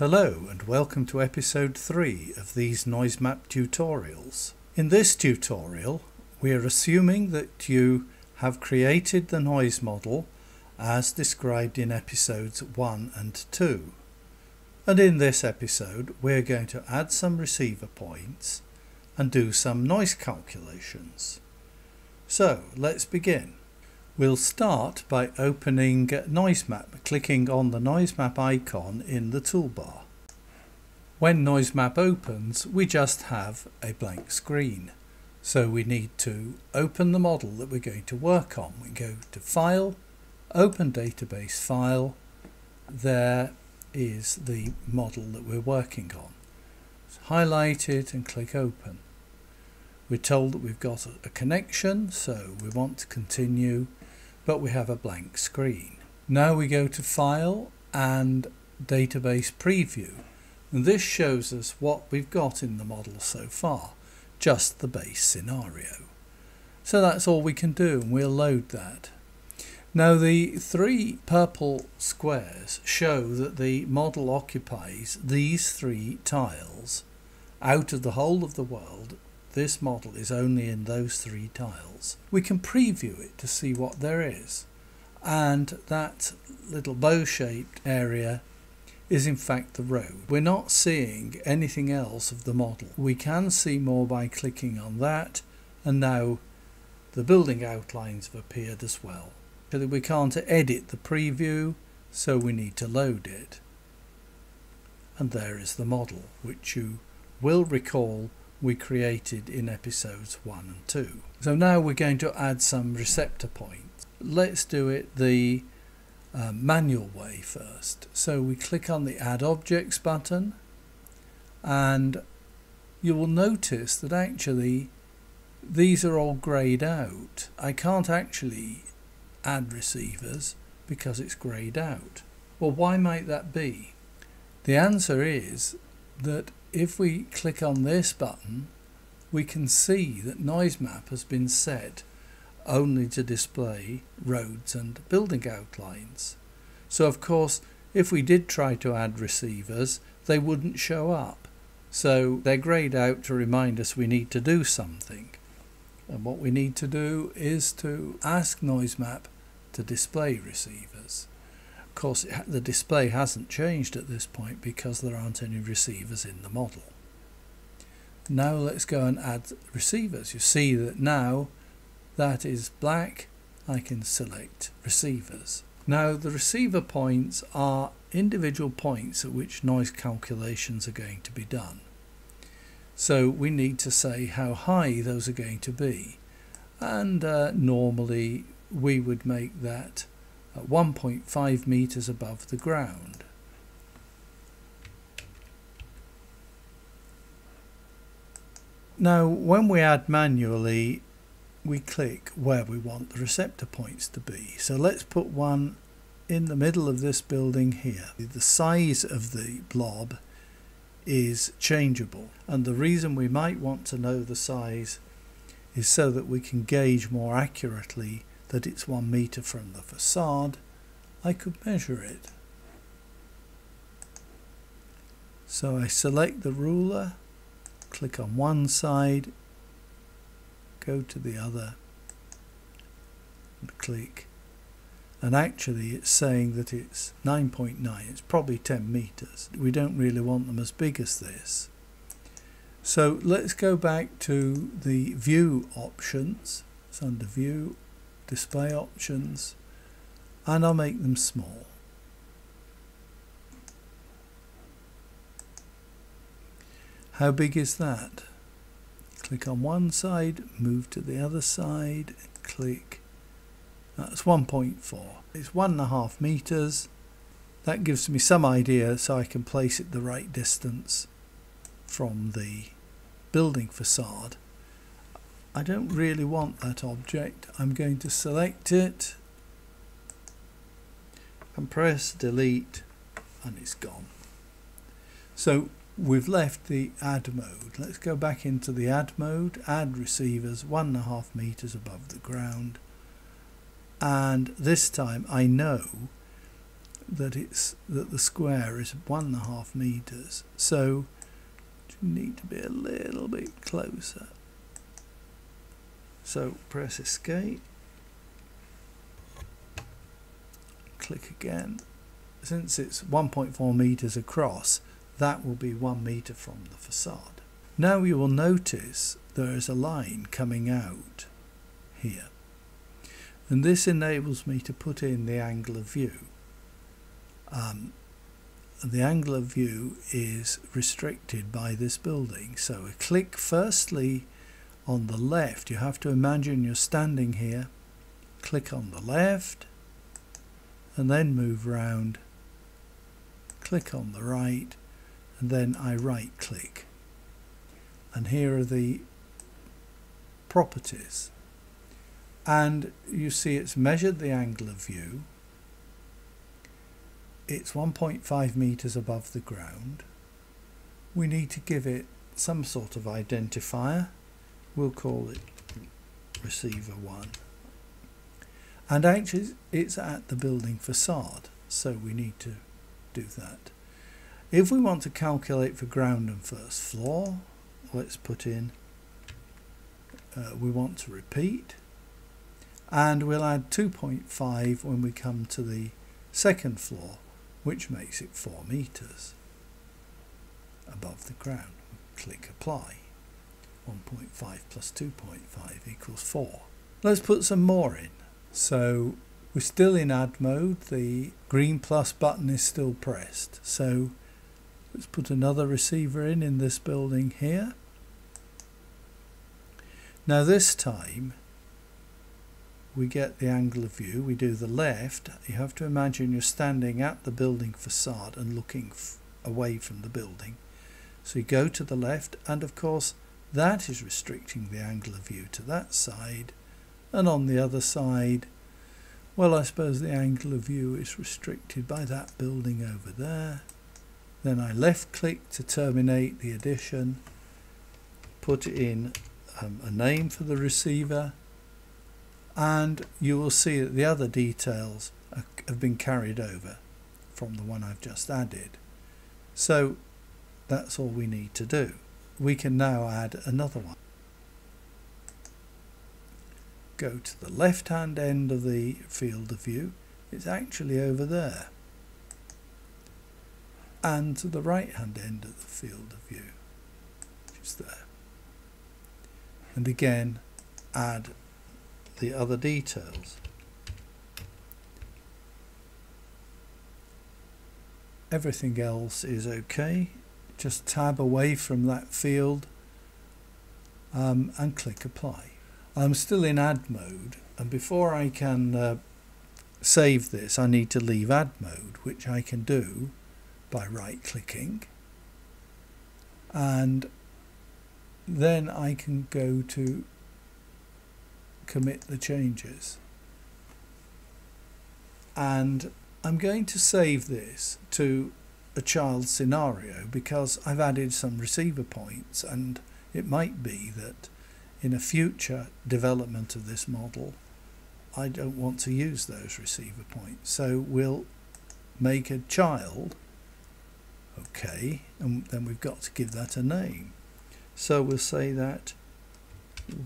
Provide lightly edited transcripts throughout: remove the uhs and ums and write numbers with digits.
Hello and welcome to episode 3 of these NoiseMap tutorials. In this tutorial we are assuming that you have created the noise model as described in episodes 1 and 2. And in this episode we're going to add some receiver points and do some noise calculations. So let's begin. We'll start by opening NoiseMap, clicking on the NoiseMap icon in the toolbar. When NoiseMap opens, we just have a blank screen. So we need to open the model that we're going to work on. We go to File, Open Database File. There is the model that we're working on. So highlight it and click Open. We're told that we've got a connection, so we want to continue, but we have a blank screen. Now we go to File and Database Preview, and this shows us what we've got in the model so far, just the base scenario. So that's all we can do, and we'll load that. Now the three purple squares show that the model occupies these three tiles. Out of the whole of the world, this model is only in those three tiles. We can preview it to see what there is, and that little bow-shaped area is in fact the road. We're not seeing anything else of the model. We can see more by clicking on that, and now the building outlines have appeared as well. We can't edit the preview, so we need to load it. And there is the model, which you will recall we created in episodes 1 and 2. So now we're going to add some receptor points. Let's do it the manual way first. So we click on the Add Objects button, and you will notice that actually these are all greyed out. I can't actually add receivers because it's greyed out. Well, why might that be? The answer is that if we click on this button, we can see that NoiseMap has been set only to display roads and building outlines. So of course, if we did try to add receivers, they wouldn't show up. So they're greyed out to remind us we need to do something. And what we need to do is to ask NoiseMap to display receivers. Of course, the display hasn't changed at this point because there aren't any receivers in the model. Now let's go and add receivers. You see that now that is black. I can select receivers. Now the receiver points are individual points at which noise calculations are going to be done. So we need to say how high those are going to be. And normally we would make that at 1.5 meters above the ground. Now when we add manually, we click where we want the receptor points to be. So let's put one in the middle of this building here. The size of the blob is changeable, and the reason we might want to know the size is so that we can gauge more accurately that it's 1 meter from the facade. I could measure it. So I select the ruler, click on one side, go to the other and click, and actually it's saying that it's 9.9. It's probably 10 meters. We don't really want them as big as this. So let's go back to the view options. It's under view, display options, and I'll make them small. How big is that? Click on one side, move to the other side, click. That's 1.4. It's 1.5 meters. That gives me some idea so I can place it the right distance from the building facade. I don't really want that object. I'm going to select it and press delete, and it's gone. So we've left the add mode. Let's go back into the add mode, add receivers 1.5 meters above the ground, and this time I know that the square is 1.5 meters, so you need to be a little bit closer. So press escape, click again. Since it's 1.4 meters across, that will be 1 meter from the facade. Now you will notice there is a line coming out here, and this enables me to put in the angle of view. The angle of view is restricted by this building, so I click firstly on the left. You have to imagine you're standing here, click on the left, and then move round, click on the right, and then I right click, and here are the properties, and you see it's measured the angle of view. It's 1.5 meters above the ground. We need to give it some sort of identifier. We'll call it receiver 1, and actually it's at the building facade, so we need to do that. If we want to calculate for ground and first floor, let's put in we want to repeat, and we'll add 2.5 when we come to the second floor, which makes it 4 meters above the ground. Click apply. 1.5 plus 2.5 equals 4. Let's put some more in. So we're still in add mode. The green plus button is still pressed. So let's put another receiver in this building here. Now this time we get the angle of view. We do the left. You have to imagine you're standing at the building facade and looking away from the building. So you go to the left, and of course that is restricting the angle of view to that side, and on the other side, well, I suppose the angle of view is restricted by that building over there. Then I left click to terminate the addition, put in a name for the receiver, and you will see that the other details have been carried over from the one I've just added. So that's all we need to do. We can now add another one. Go to the left hand end of the field of view. It's actually over there. And to the right hand end of the field of view, which is there. And again, add the other details. Everything else is okay. Just tab away from that field and click apply. I'm still in add mode, and before I can save this, I need to leave add mode, which I can do by right clicking, and then I can go to commit the changes, and I'm going to save this to a child scenario because I've added some receiver points, and it might be that in a future development of this model I don't want to use those receiver points, so we'll make a child, okay, and then we've got to give that a name. So we'll say that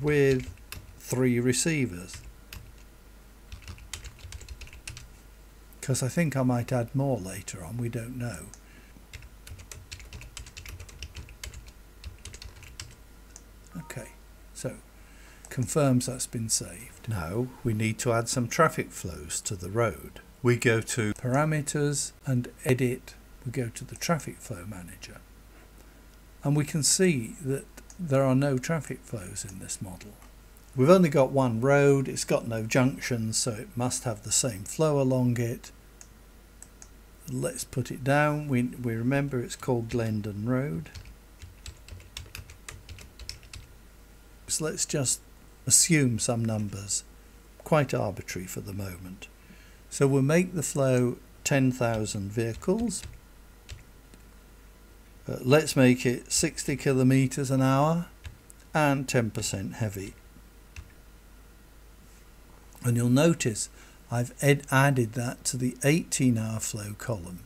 with 3 receivers, because I think I might add more later on, we don't know. Okay, so confirms that's been saved. Now we need to add some traffic flows to the road. We go to parameters and edit. We go to the traffic flow manager, and we can see that there are no traffic flows in this model. We've only got one road, it's got no junctions, so it must have the same flow along it. Let's put it down. We remember it's called Glendon Road. So let's just assume some numbers, quite arbitrary for the moment. So we'll make the flow 10,000 vehicles. Let's make it 60 kilometers an hour and 10% heavy. And you'll notice I've added that to the 18-hour flow column.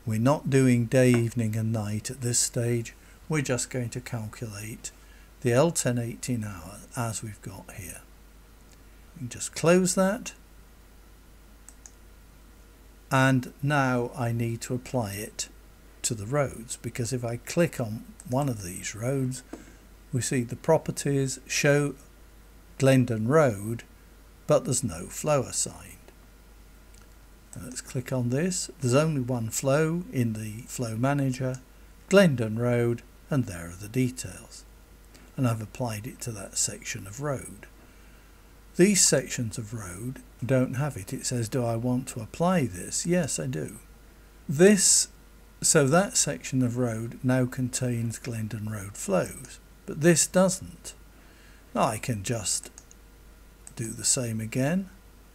We're not doing day, evening and night at this stage. We're just going to calculate the L10 18 hour as we've got here. We can just close that. And now I need to apply it to the roads, because if I click on one of these roads, we see the properties show Glendon Road, but there's no flow assigned. Let's click on this. There's only one flow in the flow manager, Glendon Road, and there are the details. And I've applied it to that section of road. These sections of road don't have it. It says, do I want to apply this? Yes, I do. So that section of road now contains Glendon Road flows, but this doesn't. Now I can just do the same again,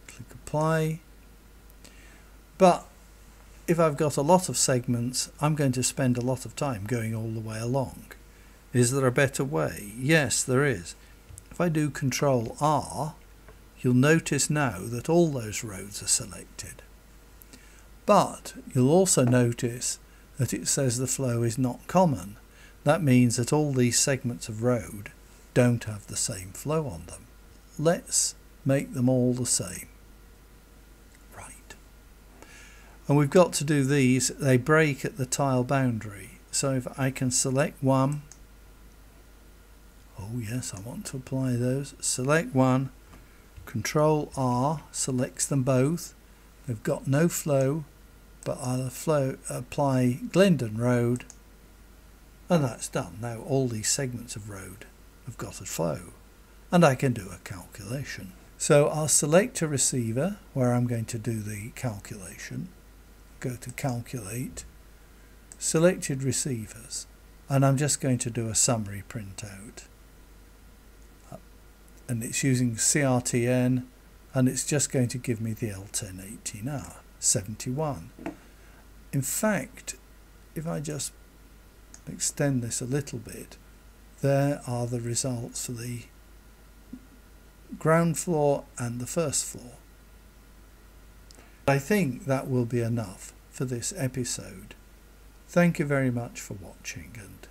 click apply. But if I've got a lot of segments, I'm going to spend a lot of time going all the way along. Is there a better way? Yes, there is. If I do Control R, you'll notice now that all those roads are selected. But you'll also notice that it says the flow is not common. That means that all these segments of road don't have the same flow on them. Let's make them all the same. Right. And we've got to do these. They break at the tile boundary. So if I can select one. Oh yes, I want to apply those. Select one. Control R selects them both. They've got no flow, but I'll apply Glendon Road, and that's done. Now all these segments of road have got a flow, and I can do a calculation. So I'll select a receiver where I'm going to do the calculation. Go to Calculate, Selected Receivers, and I'm just going to do a summary printout. And it's using CRTN, and it's just going to give me the L10 18R 71. In fact, if I just extend this a little bit, there are the results for the ground floor and the first floor. I think that will be enough for this episode. Thank you very much for watching, and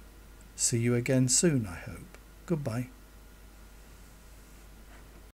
see you again soon, I hope. Goodbye.